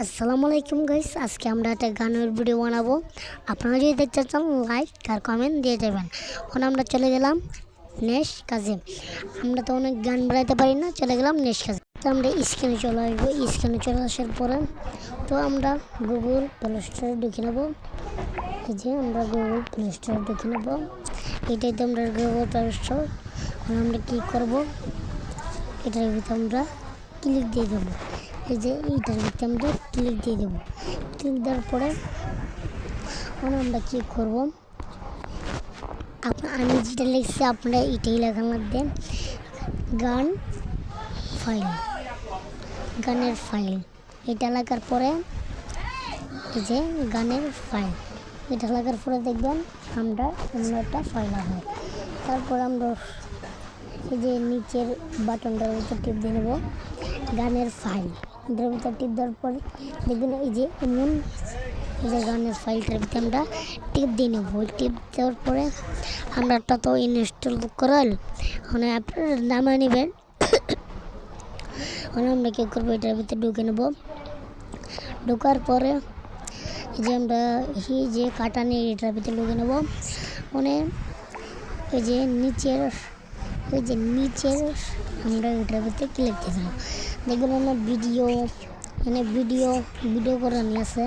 আসসালামু আলাইকুম গাইস, আজকে আমরা একটা গানের ভিডিও বানাবো। আপনারা যদি দেখতে চান লাইক আর কমেন্ট দিয়ে যাবেন। এখন আমরা চলে গেলাম নেশ কাজে। আমরা তো অনেক গান বানাইতে পারি না, চলে গেলাম নেশ কাজে। তো আমরা স্ক্রিনে চলে আসবো। স্ক্রিনে চলে আসার পরে তো আমরা গুগল প্লে স্টোরে ঢুকে নেবো। এই যে আমরা গুগল প্লে স্টোরে ঢুকে নেবো, এটাই তো আমরা গুগল প্লে স্টোর। এখন আমরা কী করবো, এটার ভিতরে আমরা ক্লিক দিয়ে দেবো। এই যে এইটার ভিতরে আমরা ক্লিক দিয়ে দেবো। ক্লিক দেওয়ার পরে আমরা কী করবো, আমি যেটা লিখছি আপনারা এটাই লেখা লাগবেন। গান ফাইল, গানের ফাইল, এটা লেখার পরে এই যে গানের ফাইল, এটা লেখার পরে দেখবেন আমরা অন্য একটা ফাইল হবে। তারপর আমরা এই যে নিচের বাটনটার ভিতরে টিপ দিয়ে নেব, গানের ফাইল এটার ভিতরে টিপ দেওয়ার পরে দেখবেন এই যে এমন এই যে গানের ফাইলটার ভিতরে আমরা টিপ দিয়ে নেব। টিপ দেওয়ার পরে আমরা একটা তো ইনস্টল করাল মানে আপনার নামে নেবেন। মানে আমরা কী করবো, এটার ভিতরে ঢুকে নেব। ঢোকার পরে এই যে আমরা এই যে কাটানি এটার ভিতরে ঢুকে নেব। মানে ওই যে নিচের আমরা এটার ভিতরে ক্লিক দিয়ে দেবো। দেখবেন আমরা ভিডিও করে নিয়েছে,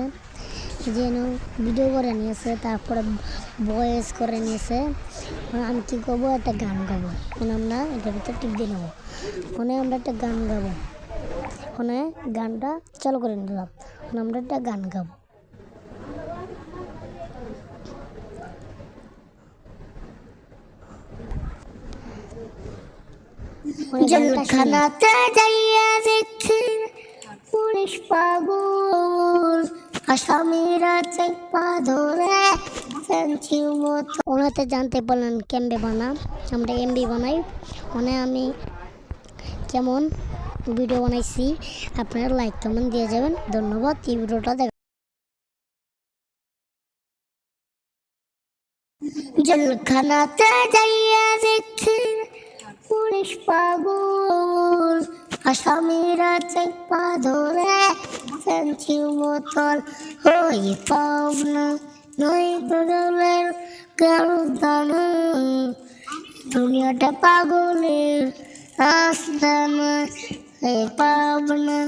যেন ভিডিও করে নিয়েছে, তারপরে ভয়েস করে নিয়েছে। আমি কী করবো, একটা গান গাবো। আমরা এটার ভিতরে টিপ দিয়ে নেবো। আমরা একটা গান গাবো। গানটা চালু করে নিলাম। আমরা একটা গান গাবো। জেলখানাতে যাইয়া দেখি পুলিশ পাগল, আসামিরা চেপা ধরে ফেলছি মতো। ওনাতে জানতে পারলেন কেমবে বানাম, আমরা এমবি বানাই। আমি কেমন ভিডিও বানাইছি, আপনারা লাইক কমেন্ট দিয়ে যাবেন। ধন্যবাদ এই ভিডিওটা দেখ। জেলখানাতে যাইয়া দেখি পুলিশ পাগল, আসামিরা চেপা ধরে ফেলছি মতল। ওই পাবনা নই পাগলের গর্দানা, দুনিয়াটা পাগলের আস্তানা। এই পাবনা